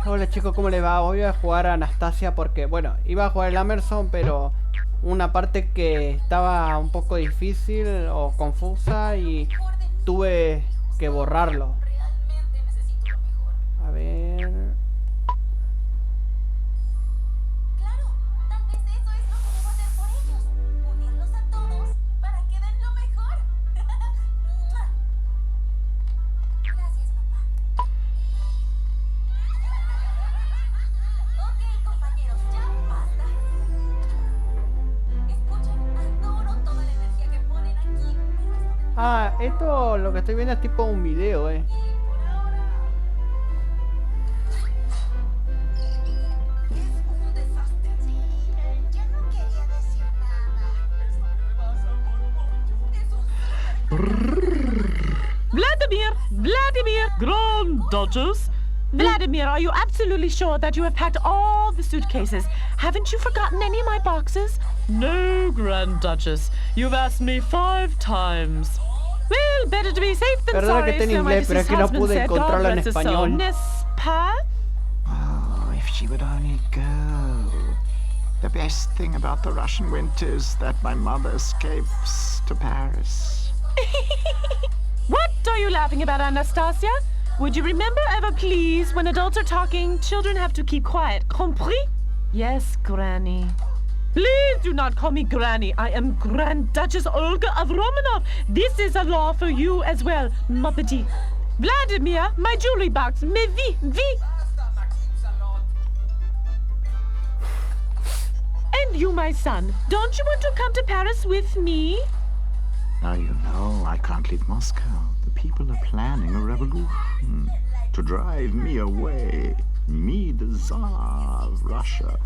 Hola chicos, ¿cómo les va? Hoy voy a jugar a Anastasia porque, bueno, iba a jugar el Emerson, pero una parte que estaba un poco difícil o confusa y tuve que borrarlo. A ver... Ah, esto lo que estoy viendo es tipo un video, Vladimir, Grand Duchess. Vladimir, are you absolutely sure that you have packed all the suitcases? Haven't you forgotten any of my boxes? No, Grand Duchess. You've asked me 5 times. Well, better to be safe than Perdona que sorry, esté en so my inglés, pero es deceased que no husband pude said, God encontrarlo en bless his soul. español. N'est-ce pas? Oh, if she would only go. The best thing about the Russian winter is that my mother escapes to Paris. What are you laughing about, Anastasia? Would you remember ever, please, when adults are talking, children have to keep quiet. Compris? Yes, Granny. Please do not call me Granny. I am Grand Duchess Olga of Romanov. This is a law for you as well, ma petite. Vladimir, my jewelry box. Mais vie. And you, my son, don't you want to come to Paris with me? Now you know I can't leave Moscow. The people are planning a revolution to drive me away. Me, the Tsar of Russia.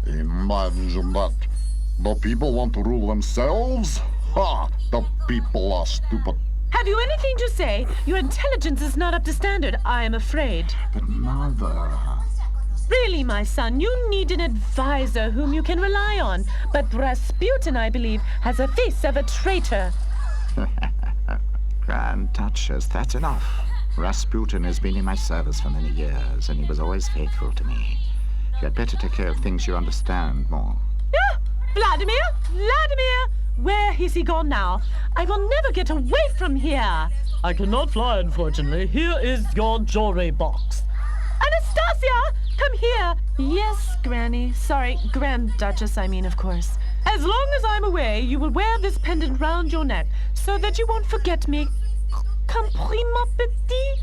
Imagine that. The people want to rule themselves? Ha! The people are stupid. Have you anything to say? Your intelligence is not up to standard, I am afraid. But Mother... Really, my son, you need an advisor whom you can rely on. But Rasputin, I believe, has a face of a traitor. Grand Duchess, that's enough. Rasputin has been in my service for many years, and he was always faithful to me. You had better take care of things you understand more. Ah, Vladimir! Where is he gone now? I will never get away from here. I cannot fly, unfortunately. Here is your jewelry box. Anastasia, come here. Yes, Granny. Sorry, Grand Duchess, I mean, of course. As long as I'm away, you will wear this pendant round your neck, so that you won't forget me. Compris, ma petite?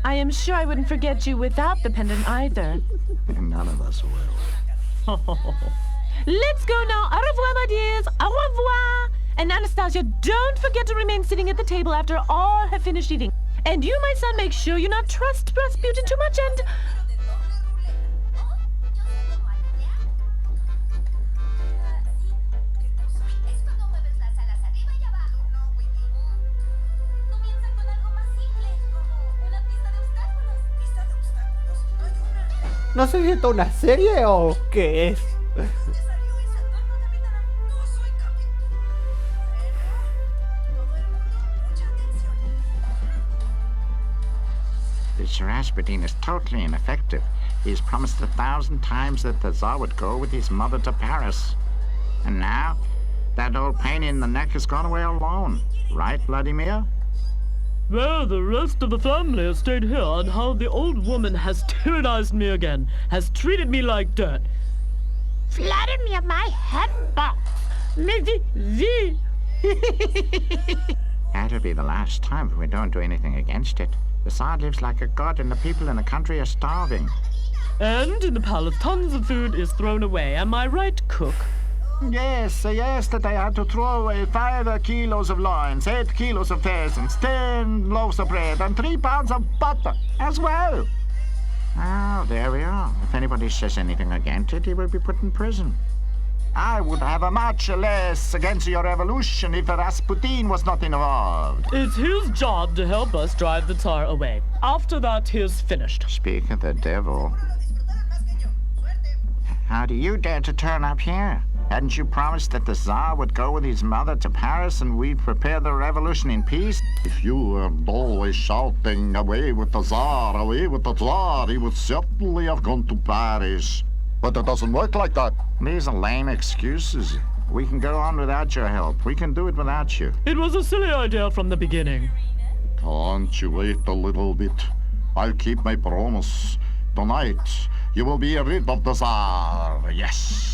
I am sure I wouldn't forget you without the pendant either. None of us will. Let's go now. Au revoir, my dears. Au revoir. And Anastasia, don't forget to remain sitting at the table after all have finished eating. And you, my son, make sure you not trust Rasputin too much and... No sé si esto es una serie o qué es. This Rasputin is totally ineffective. He's promised 1,000 times that the Tsar would go with his mother to Paris. And now, that old pain in the neck has gone away alone. Right, Vladimir? Well, the rest of the family has stayed here, and how the old woman has tyrannized me again, has treated me like dirt. Vladimir, my head box. That'll be the last time if we don't do anything against it. The Tsar lives like a god, and the people in the country are starving. And in the palace, tons of food is thrown away. Am I right, cook? Yes, yesterday I had to throw away 5 kilos of loins, 8 kilos of pheasants, 10 loaves of bread, and 3 pounds of butter as well. Oh, there we are. If anybody says anything against it, he will be put in prison. I would have a much less against your revolution if Rasputin was not involved. It's his job to help us drive the Tsar away. After that, he's finished. Speak of the devil. How do you dare to turn up here? Hadn't you promised that the Tsar would go with his mother to Paris and we'd prepare the revolution in peace? If you weren't always shouting, away with the Tsar, away with the Tsar, he would certainly have gone to Paris. But it doesn't work like that. These are lame excuses. We can go on without your help. We can do it without you. It was a silly idea from the beginning. Can't you wait a little bit? I'll keep my promise. Tonight, you will be rid of the Tsar, yes.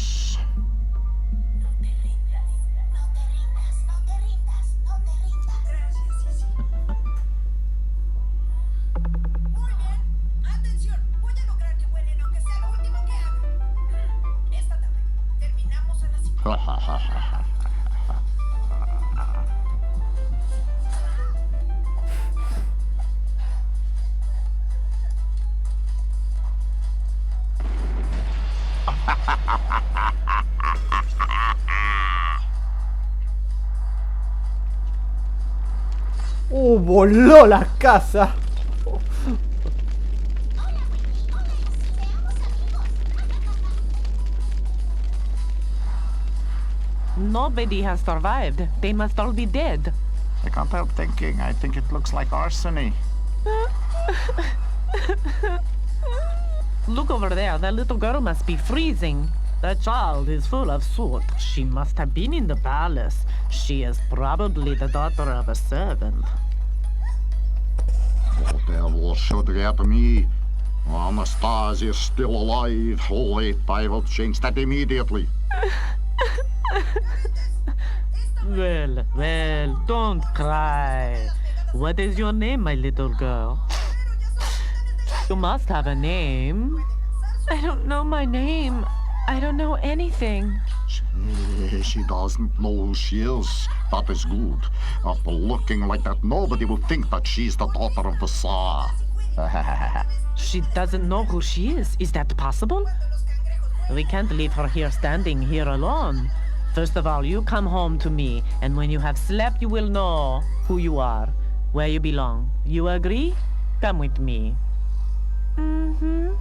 Voló la casa. Nobody has survived. They must all be dead. I can't help thinking. I think it looks like arsony. Look over there. That little girl must be freezing. That child is full of soot. She must have been in the palace. She is probably the daughter of a servant. What the devil should get me? Anastasia's still alive. Wait, I will change that immediately. Well, don't cry. What is your name, my little girl? You must have a name. I don't know my name. I don't know anything. She doesn't know who she is. That is good. After looking like that, nobody will think that she's the daughter of the Tsar. She doesn't know who she is. Is that possible? We can't leave her here standing here alone. First of all, you come home to me, and when you have slept, you will know who you are, where you belong. You agree? Come with me. Mm-hmm.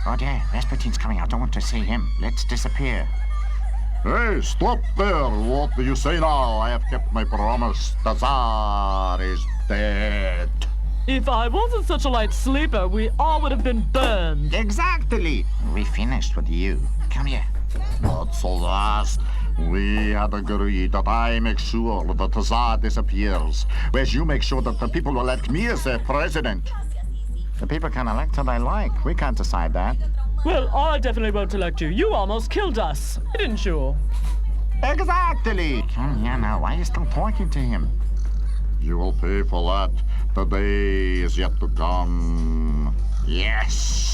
Oh dear, Rasputin's coming. I don't want to see him. Let's disappear. Hey, stop there! What do you say now? I have kept my promise. The Tsar is dead. If I wasn't such a light sleeper, we all would have been burned. Exactly. We finished with you. Come here. Not so fast. We had agreed that I make sure that the Tsar disappears, whereas you make sure that the people will elect me as their president. The people can elect who they like. We can't decide that. Well, I definitely won't elect you. You almost killed us, didn't you? Exactly. Come here now. Why are you still talking to him? You will pay for that. The day is yet to come. Yes.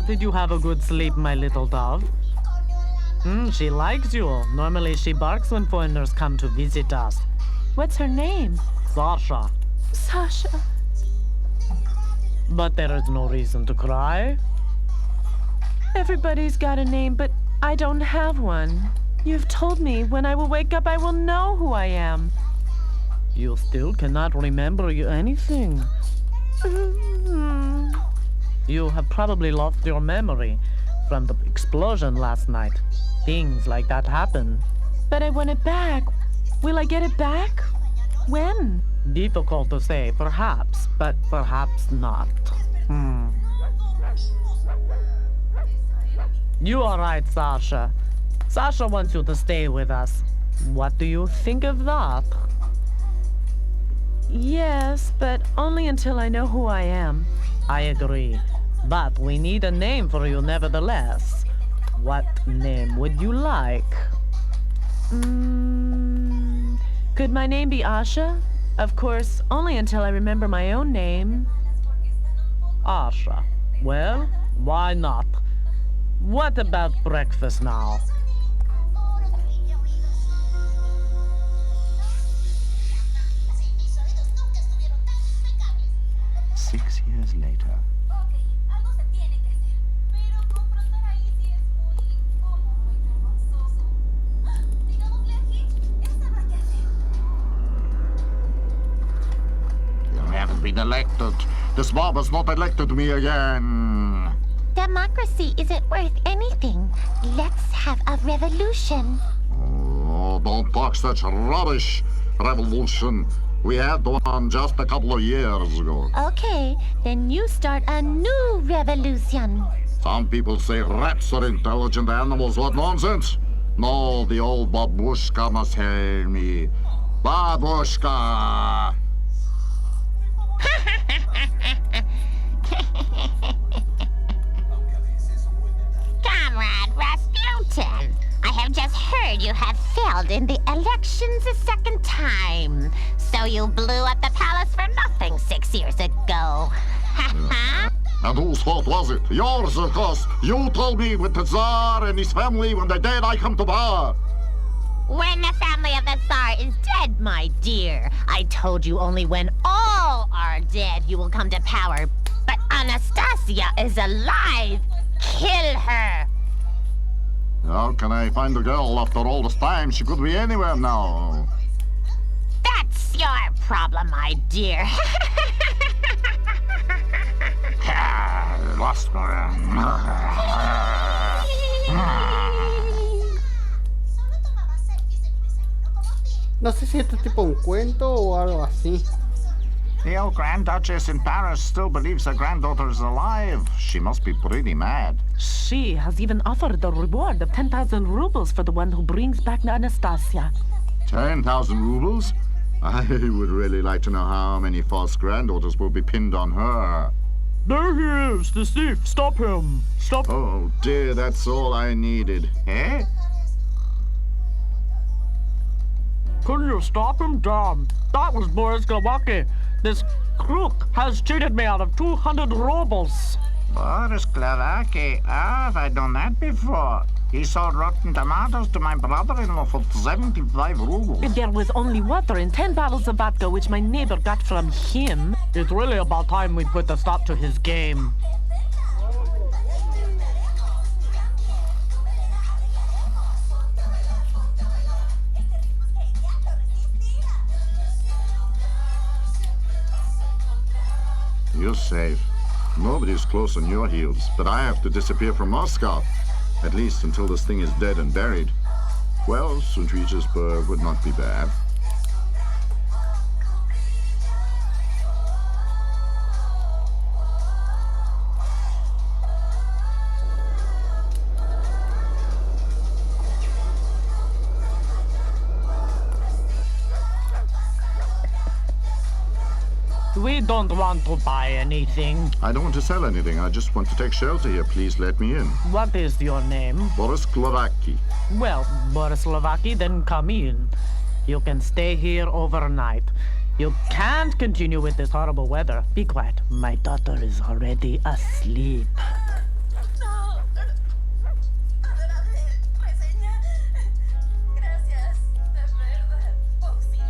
Did you have a good sleep, my little dove? She likes you. Normally she barks when foreigners come to visit us. What's her name? Sasha. Sasha. But there is no reason to cry. Everybody's got a name, but I don't have one. You've told me when I will wake up, I will know who I am. You still cannot remember anything. You have probably lost your memory from the explosion last night. Things like that happen. But I want it back. Will I get it back? When? Difficult to say, perhaps, but perhaps not. You are right, Sasha. Sasha wants you to stay with us. What do you think of that? Yes, but only until I know who I am. I agree. But we need a name for you nevertheless. What name would you like? Could my name be Asha? Of course, only until I remember my own name. Asha. Well, why not? What about breakfast now? See years later. Ok, algo se tiene que hacer. Pero confrontar a Izzy es muy incómodo y vergonzoso. Digámosle a Hitch, él sabrá qué hacer. You haven't been elected. This mob has not elected me again. Democracy isn't worth anything. Let's have a revolution. Oh, don't talk such rubbish. Revolution. We had one just a couple of years ago. Okay, then you start a new revolution. Some people say rats are intelligent animals. What nonsense! No, the old babushka must hear me. Babushka! Comrade Rasputin, I have just heard you have failed in the elections a second time. So you blew up the palace for nothing 6 years ago. And whose fault was it? Yours, of course. You told me with the Tsar and his family when they died I come to power. When the family of the Tsar is dead, my dear. I told you only when all are dead you will come to power. But Anastasia is alive. Kill her. How can I find the girl after all this time? She could be anywhere now. That's your problem, my dear. Lost Solo tomaba selfies en mi desayuno como siempre. No sé si esto es tipo un cuento o algo así. The old Grand Duchess in Paris still believes her granddaughter is alive. She must be pretty mad. She has even offered a reward of 10,000 rubles for the one who brings back Anastasia. 10,000 rubles? I would really like to know how many false granddaughters will be pinned on her. There he is, the thief. Stop him. Stop. Oh dear, that's all I needed. Eh? Couldn't you stop him, Dom? That was Boris Glowacki. This crook has cheated me out of 200 rubles. Boris Glowacki. Ah, have I done that before? He sold rotten tomatoes to my brother-in-law for 75 rubles. There was only water and 10 bottles of vodka which my neighbor got from him. It's really about time we put a stop to his game. You're safe. Nobody's close on your heels, but I have to disappear from Moscow. At least until this thing is dead and buried. Well, St. Petersburg would not be bad. We don't want to buy anything. I don't want to sell anything. I just want to take shelter here. Please let me in. What is your name? Boris Glowacki. Well, Boris Slovaki, then come in. You can stay here overnight. You can't continue with this horrible weather. Be quiet. My daughter is already asleep. No. Adorable reseña. Gracias, de verdad. Oh, sí.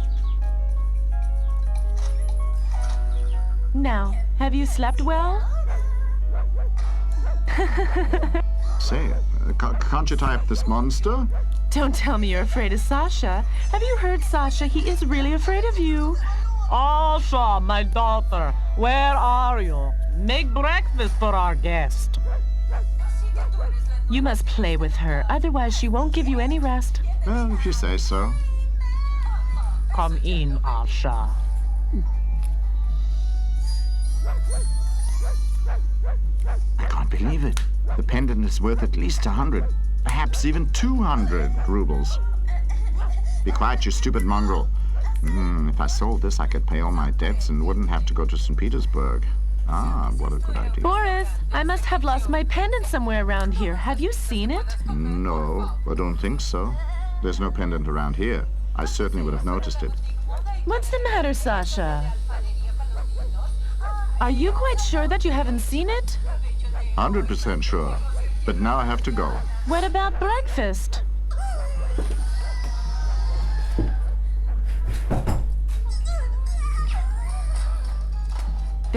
Now, have you slept well? Say, can't you tie up this monster? Don't tell me you're afraid of Sasha. Have you heard, Sasha? He is really afraid of you. Asha, my daughter, where are you? Make breakfast for our guest. You must play with her, otherwise she won't give you any rest. Well, if you say so. Come in, Asha. I can't believe it. The pendant is worth at least 100, perhaps even 200 rubles. Be quiet, you stupid mongrel. If I sold this, I could pay all my debts and wouldn't have to go to St. Petersburg. Ah, what a good idea. Boris, I must have lost my pendant somewhere around here. Have you seen it? No, I don't think so. There's no pendant around here. I certainly would have noticed it. What's the matter, Sasha? Are you quite sure that you haven't seen it? 100% sure. But now I have to go. What about breakfast?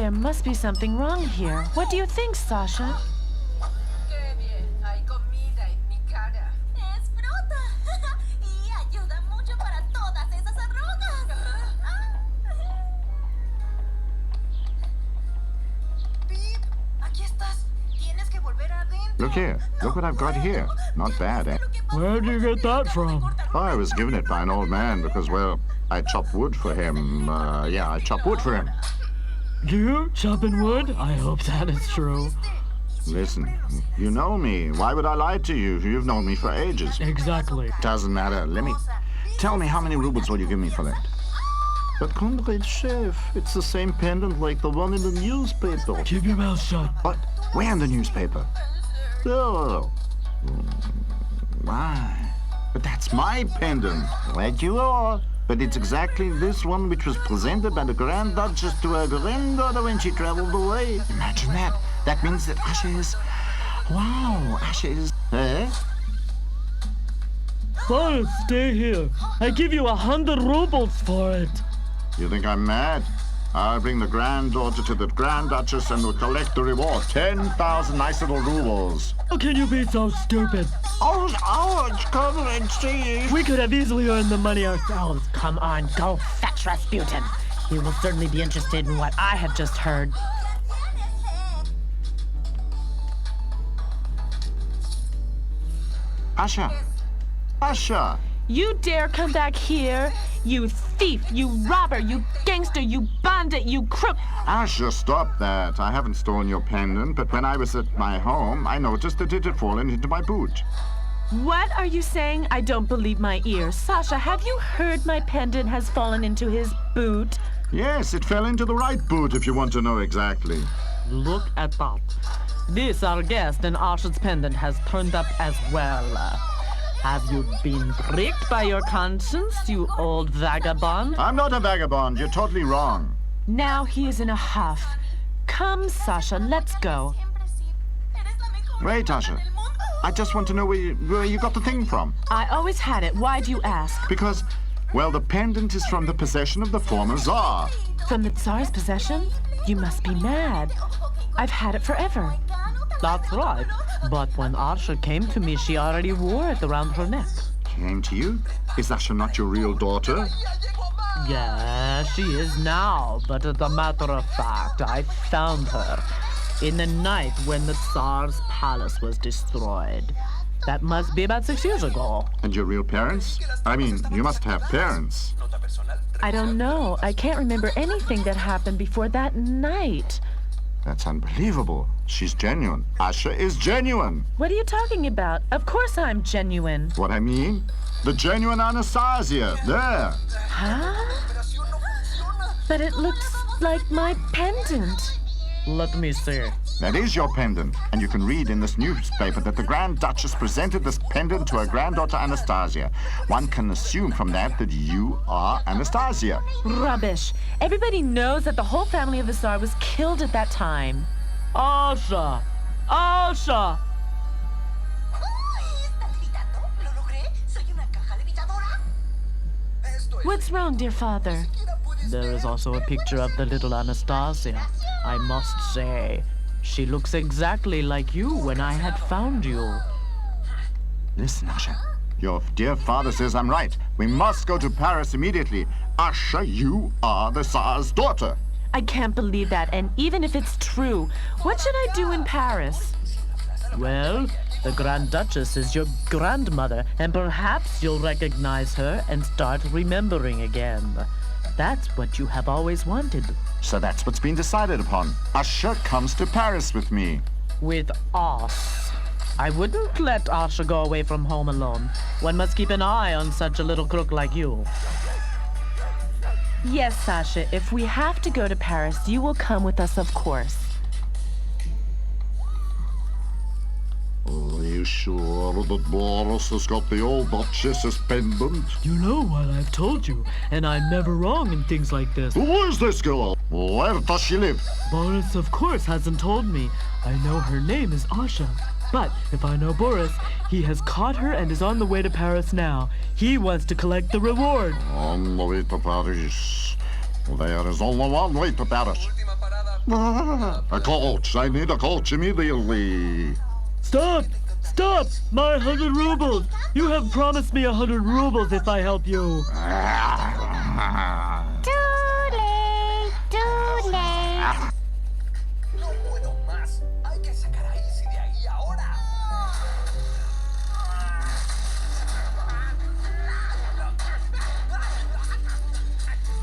There must be something wrong here. What do you think, Sasha? ¡Qué bien! Hay comida en mi cara. Es fruta y ayuda mucho para todas esas arrugas. Pip, aquí estás. Tienes que volver adentro. Look here. Look what I've got here. Not bad, eh? Where'd you get that from? Oh, I was given it by an old man because, well, I chop wood for him. Yeah, I chop wood for him. You chopping wood? I hope that is true. Listen, you know me. Why would I lie to you? You've known me for ages. Exactly. Doesn't matter. Tell me how many rubles will you give me for that? But comrade chef, it's the same pendant like the one in the newspaper. Keep your mouth shut. What? Where in the newspaper? Oh. Why? But that's my pendant. Right you are. But it's exactly this one which was presented by the Grand Duchess to her granddaughter when she traveled away. Imagine that. That means that Asha is... Wow, Asha is... Eh? Boris, stay here. I give you 100 rubles for it. You think I'm mad? I'll bring the granddaughter to the Grand Duchess and we'll collect the reward. 10,000 nice little rubles. How can you be so stupid? Ouch, comrade, see. We could have easily earned the money ourselves. Come on, go fetch Rasputin. He will certainly be interested in what I have just heard. Asha! Asha! You dare come back here? You thief, you robber, you gangster, you bandit, you crook. Asha, stop that. I haven't stolen your pendant, but when I was at my home, I noticed that it had fallen into my boot. What are you saying? I don't believe my ears. Sasha, have you heard my pendant has fallen into his boot? Yes, it fell into the right boot, if you want to know exactly. Look at that. This, our guest, and Asha's pendant has turned up as well. Have you been pricked by your conscience, you old vagabond? I'm not a vagabond. You're totally wrong. Now he is in a huff. Come, Sasha, let's go. Wait, Asha. I just want to know where you got the thing from. I always had it. Why do you ask? Because, well, the pendant is from the possession of the former Tsar. From the Tsar's possession? You must be mad. I've had it forever. That's right. But when Asha came to me, she already wore it around her neck. Came to you? Is Asha not your real daughter? Yeah, she is now. But as a matter of fact, I found her in the night when the Tsar's palace was destroyed. That must be about 6 years ago. And your real parents? I mean, you must have parents. I don't know. I can't remember anything that happened before that night. That's unbelievable. She's genuine. Asha is genuine. What are you talking about? Of course I'm genuine. What I mean? The genuine Anastasia. There. Huh? But it looks like my pendant. Let me see. That is your pendant. And you can read in this newspaper that the Grand Duchess presented this pendant to her granddaughter Anastasia. One can assume from that you are Anastasia. Rubbish. Everybody knows that the whole family of the Tsar was killed at that time. Asha! Asha! What's wrong, dear father? There is also a picture of the little Anastasia. I must say, she looks exactly like you when I had found you. Listen, Asha. Your dear father says I'm right. We must go to Paris immediately. Asha, you are the Tsar's daughter. I can't believe that, and even if it's true, what should I do in Paris? Well, the Grand Duchess is your grandmother, and perhaps you'll recognize her and start remembering again. That's what you have always wanted. So that's what's been decided upon. Asha comes to Paris with me. With us. I wouldn't let Asha go away from home alone. One must keep an eye on such a little crook like you. Yes, Sasha, if we have to go to Paris, you will come with us, of course. Are you sure that Boris has got the old Duchess's pendant? You know what I've told you, and I'm never wrong in things like this. Who is this girl? Where does she live? Boris, of course, hasn't told me. I know her name is Asha. But if I know Boris, he has caught her and is on the way to Paris now. He wants to collect the reward. On the way to Paris. There is only one way to Paris. A coach. I need a coach immediately. Stop! Stop! My 100 rubles! You have promised me 100 rubles if I help you. Too late, too late. No puedo más. Hay que sacar a Izzy de ahí ahora.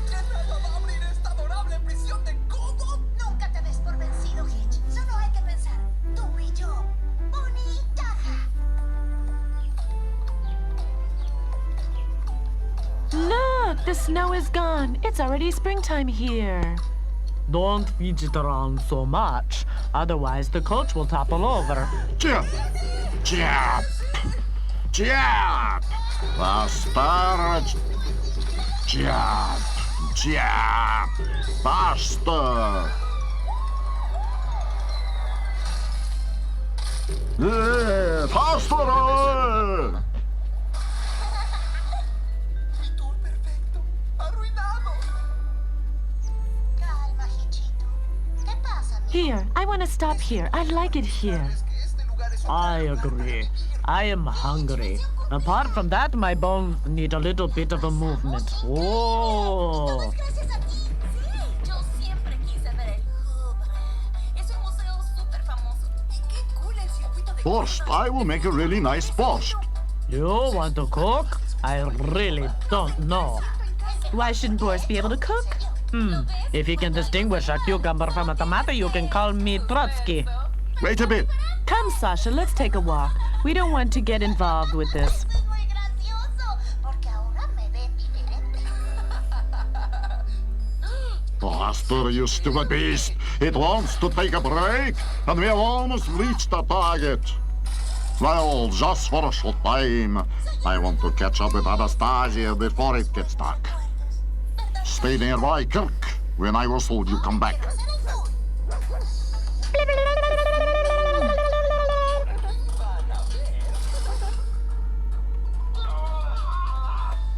¿Qué rayos va a abrir esta adorable prisión de codo? Nunca te des por vencido, Hitch. Solo hay que pensar. Tú y yo. Bonita. Look, the snow is gone. It's already springtime here. Don't fidget around so much, otherwise the coach will topple over. Jump! Jump! Jump! Faster! Jump! Jump! Faster! Faster! Mi tour perfecto. Arruinado. Calma, Hitchito. ¿Qué pasa, amigo? Here, I want to stop here. I like it here. Es que este lugar es I agree. I am hungry. Apart from that, my bones need a little bit of a movement. Oh! Gracias a ti. Sí, yo siempre quise ver el Louvre. Es un museo súper famoso. Y qué cool el circuito de First, I will make a really nice post. You want to cook? I really don't know. Why shouldn't Boris be able to cook? If you can distinguish a cucumber from a tomato, you can call me Trotsky. Wait a bit. Come, Sasha, let's take a walk. We don't want to get involved with this. Esto es muy gracioso, porque ahora me ven diferente. Faster, you stupid beast! It wants to take a break, and we have almost reached the target. Well, just for a short time. I want to catch up with Anastasia before it gets dark. Stay nearby, Kirk. When I whistle, you come back.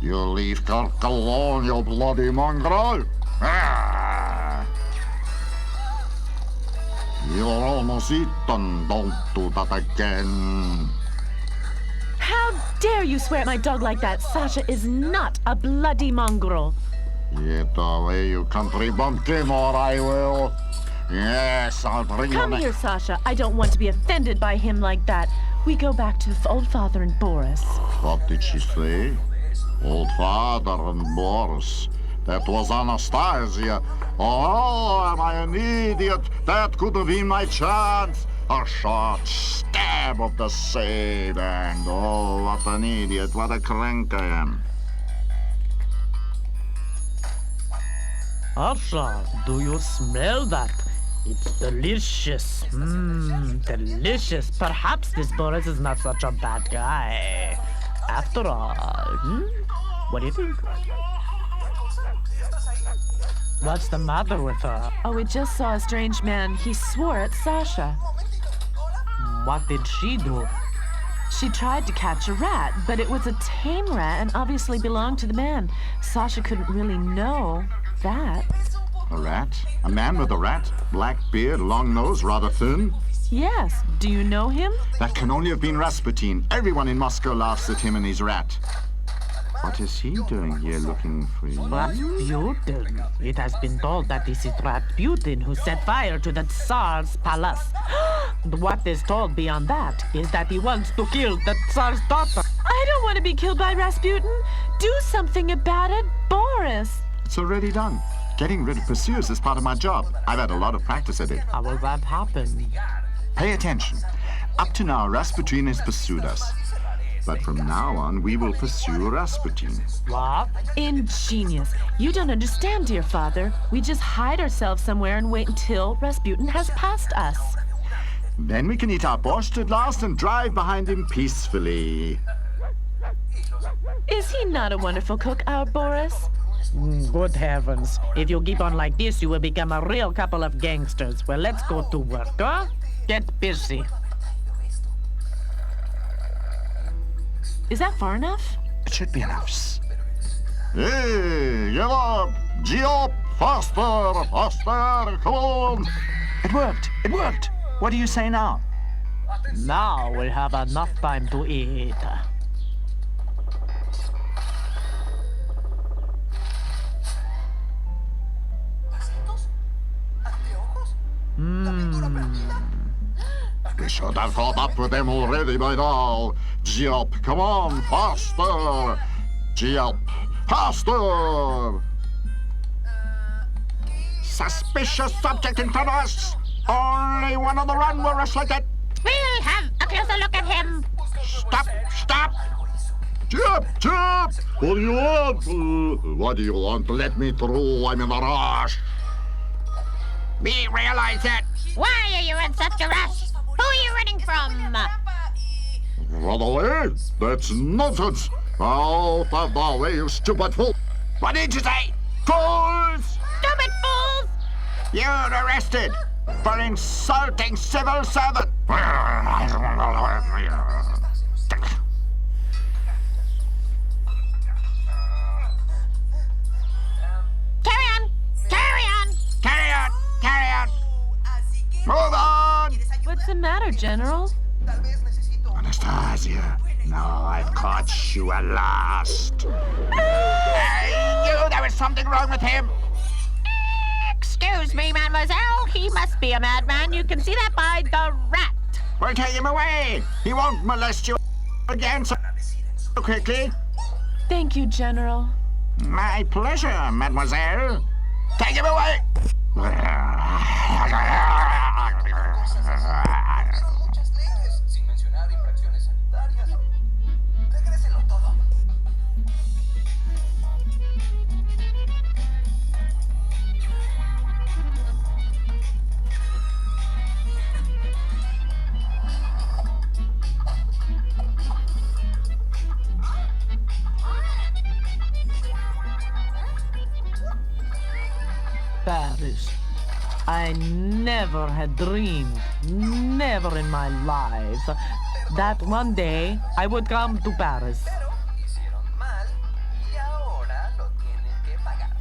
You leave Kirk alone, you bloody mongrel! Ah! You're almost eaten. Don't do that again. How dare you swear at my dog like that? Sasha is not a bloody mongrel. Get away, you country bumpkin, or I will. Yes, I'll bring Come you. here, Sasha. I don't want to be offended by him like that. We go back to old father and Boris. What did she say? Old father and Boris. That was Anastasia. Oh, am I an idiot? That could have been my chance. A short stab of the same. And oh, what an idiot. What a crank I am. Sasha, do you smell that? It's delicious. Delicious. Perhaps this Boris is not such a bad guy. After all, what do you think? What's the matter with her? Oh, we just saw a strange man. He swore at Sasha. What did she do? She tried to catch a rat, but it was a tame rat and obviously belonged to the man. Sasha couldn't really know that. A rat? A man with a rat? Black beard, long nose, rather thin? Yes. Do you know him? That can only have been Rasputin. Everyone in Moscow laughs at him and his rat. What is he doing here looking for you? Rasputin. It has been told that this is Rasputin who set fire to the Tsar's palace. What is told beyond that is that he wants to kill the Tsar's daughter. I don't want to be killed by Rasputin. Do something about it, Boris. It's already done. Getting rid of pursuers is part of my job. I've had a lot of practice at it. How will that happen? Pay attention. Up to now, Rasputin has pursued us. But from now on, we will pursue Rasputin. What? Ingenious. You don't understand, dear father. We just hide ourselves somewhere and wait until Rasputin has passed us. Then we can eat our borscht at last and drive behind him peacefully. Is he not a wonderful cook, our Boris? Good heavens. If you keep on like this, you will become a real couple of gangsters. Well, let's go to work, huh? Get busy. Is that far enough? It should be enough. Hey, get up! Gee up! Faster, faster, come on! It worked, it worked! What do you say now? Now we have enough time to eat. ¿Asientos? ¿Anteojos? ¿La pintura perdida? We should have caught up with them already by now. Jump, come on, faster! Jump, faster! Suspicious subject in front of us! Only one on the run will rush like that! We'll have a closer look at him. Stop, stop! Jump, jump! What do you want? What do you want? Let me through, I'm in a rush. We realize that! Why are you in such a rush? Who are you running from? Run away? That's nonsense! Out of the way, you stupid fool! What did you say? Fools! Stupid fools! You're arrested for insulting civil servant! Carry on! Carry on! Carry on! Carry on! Así que... Move on! ¿Quieres ayuda? What's the matter, General? Tal vez necesito... Anastasia, now I've caught you at last. I knew there was something wrong with him! Excuse me, mademoiselle. He must be a madman. You can see that by the rat. We'll take him away! He won't molest you again so quickly! Thank you, General. My pleasure, mademoiselle! Take him away! Muchas leyes, sin mencionar infracciones sanitarias. Regrésenlo todo. Paris. I never had dreamed, never in my life, that one day I would come to Paris. Pero hicieron mal y ahora lo tienen que pagar.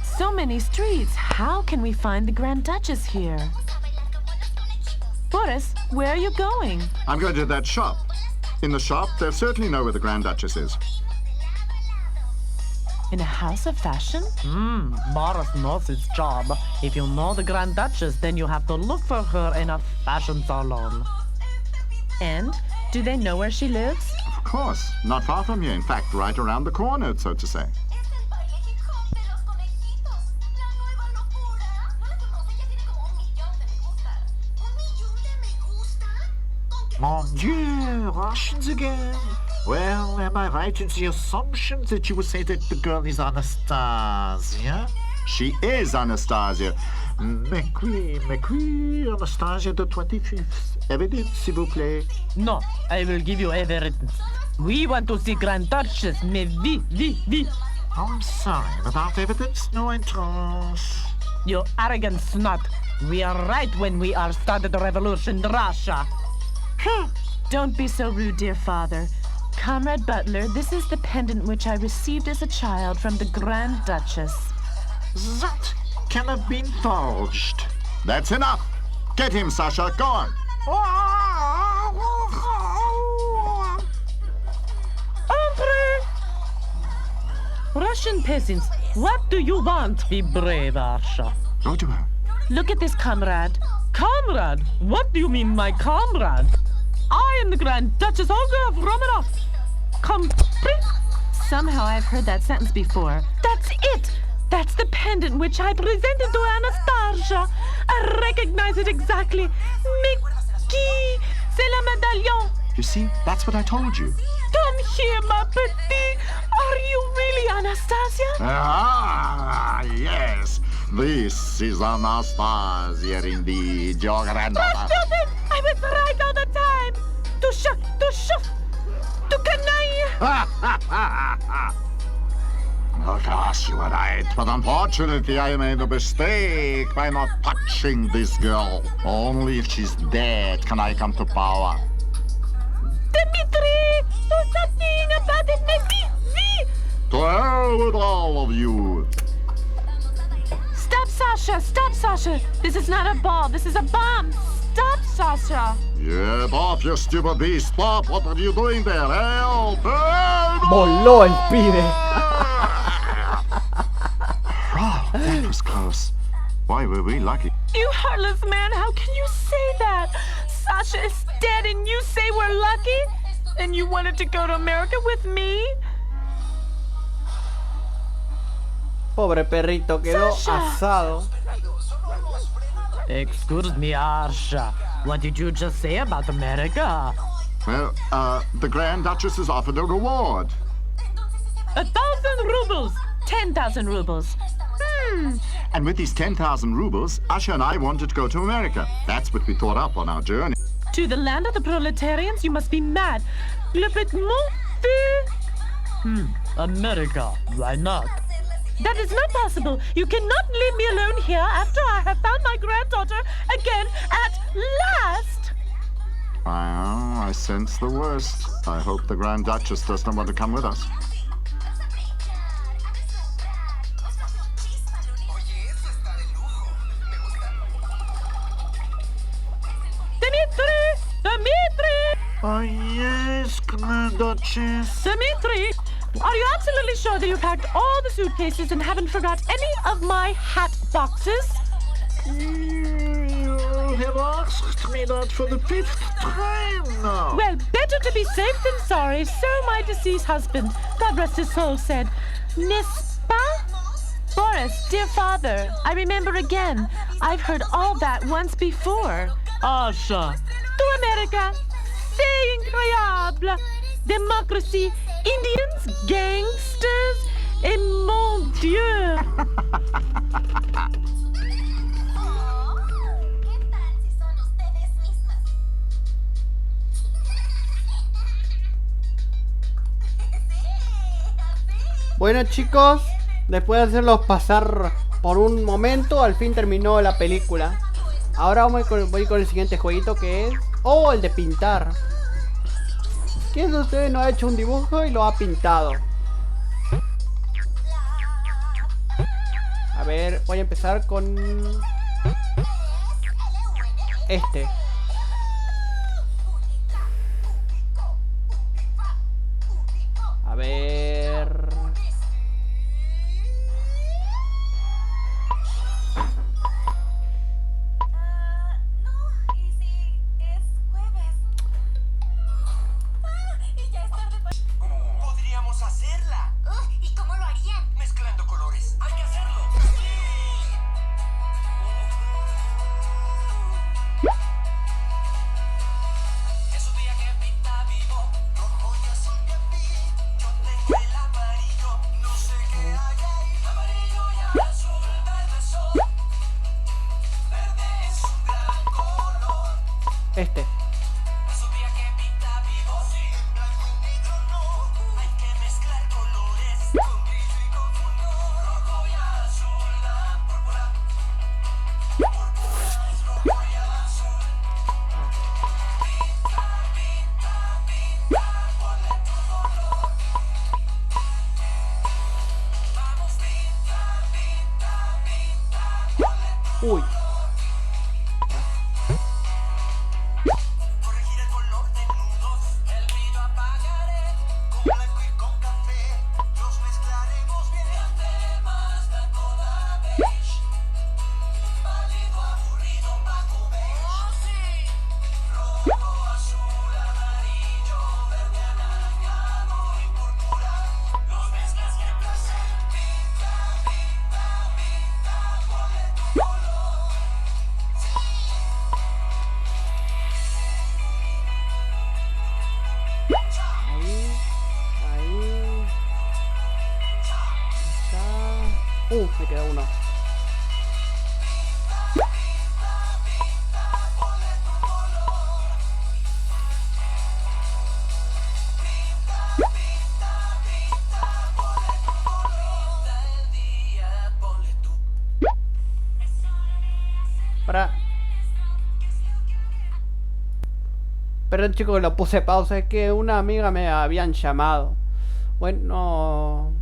So many streets. How can we find the Grand Duchess here? Boris, where are you going? I'm going to that shop. In the shop, they'll certainly know where the Grand Duchess is. In a house of fashion? Boris knows his job. If you know the Grand Duchess, then you have to look for her in a fashion salon. And do they know where she lives? Of course, not far from here. In fact, right around the corner, so to say. Es el baile hip hop de los conejitos. La nueva locura. ¿No la conoce? Ya tiene como 1 millón de me gustas. ¿1 millón de me gustas? ¿Con qué? Mon Dieu, Russians again. Well, am I right in the assumption that you would say that the girl is Anastasia? She is Anastasia. McQueen, Anastasia the 25th. Evidence, s'il vous plaît. No, I will give you evidence. We want to see Grand Duchess, mais vite. Oh, I'm sorry, without evidence, no entrance. You arrogant snot. We are right when we are started the revolution in Russia. Don't be so rude, dear father. Comrade Butler, this is the pendant which I received as a child from the Grand Duchess. That can have been forged. That's enough. Get him, Sasha. Go on. Entree! Russian peasants, what do you want, be brave, Arsha? Go to her. Look at this, comrade. Comrade? What do you mean, my comrade? I am the Grand Duchess Olga of Romanov. Somehow I've heard that sentence before. That's it! That's the pendant which I presented to Anastasia. I recognize it exactly. Mais qui? C'est le médaillon. You see, that's what I told you. Come here, ma petite. Are you really Anastasia? Ah, yes. This is Anastasia indeed, your grandmother. Stop it! I was right all the time. To canaille. Of course, you were right, but unfortunately I made a mistake by not touching this girl. Only if she's dead can I come to power. Dimitri, do something about it, mais vite. To hell with all of you! Stop Sasha, stop, Sasha. This is not a ball. This is a bomb. Stop, Sasha. Get off, you stupid beast! Stop! What are you doing there? Help! Help! Voló el pibe. Oh, that was close. Boy, were we lucky. You heartless man, how can you say that? Sasha is dead and you say we're lucky? And you wanted to go to America with me? Pobre perrito, quedó Sasha. asado. Excuse me, Asha. What did you just say about America? Well, the Grand Duchess has offered a reward. 1,000 rubles. 10,000 rubles. And with these 10,000 rubles, Asha and I wanted to go to America. That's what we thought up on our journey. To the land of the proletarians, you must be mad. America. Why not? That is not possible. You cannot leave me alone here after I have found my granddaughter again at last. Well, I sense the worst. I hope the Grand Duchess doesn't want to come with us. Dimitri! Oh, yes, Grand Duchess. Dimitri! Are you absolutely sure that you packed all the suitcases and haven't forgot any of my hat boxes? You have asked me that for the 5th time now. Well, better to be safe than sorry, so my deceased husband, God rest his soul, said. N'est-ce pas? Boris, dear father, I remember again. I've heard all that once before. Asha. To America. C'est incroyable. Democracy, Indians, gangsters, et mon Dieu. ¿Qué tal si son ustedes mismas? Bueno, chicos, después de hacerlos pasar por un momento, al fin terminó la película. Ahora voy con el siguiente jueguito, que es... ¡Oh! El de pintar. ¿Quién de ustedes no ha hecho un dibujo y lo ha pintado? A ver, voy a empezar con... este. A ver... No, ¿y si es jueves? Y ya es tarde para... Podríamos hacerla. ¿Y cómo lo harían? Mezclando colores. Hay que hacerlo. Es un día que pinta vivo. Rojo y azul de mí. Yo tengo el amarillo. No sé qué hay ahí. Amarillo y azul, verde sol. Verde es un gran color. Este. Es un día que pinta vivo. Sí, en blanco y negro no. Hay que mezclar colores con brillo y con fulgor. Rojo y azul, la púrpura. Púrpura es rojo y azul. Pinta, pinta, pinta, ponle tu color. Vamos, pinta, pinta, pinta, ponle tu Uy. Corregir el color de nudos, el brillo apagaré, con blanco y con café, los mezclaremos bien. Además de toda beige, pálido, aburrido, opaco beige. ¡Oh, sí! Rojo, azul, amarillo, verde, anaranjado y púrpura. Los mezclas y el placer. Pinta, pinta, pinta, ponle tu color. Ahí. Acá. Me queda uno. El día, ponle tu Para. Perdón, chicos, lo puse pausa. Es que una amiga me habían llamado. Bueno.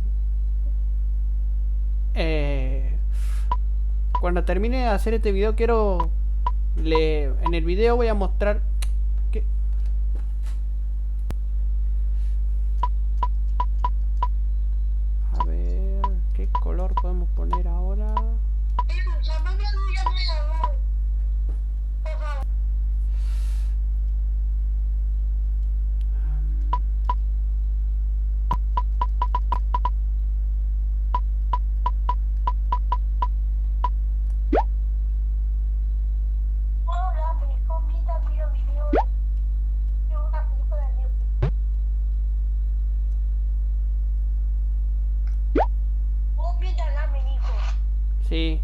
cuando termine de hacer este video quiero... en el video voy a mostrar... ¿Qué? A ver... ¿Qué color podemos poner ahora? Sí.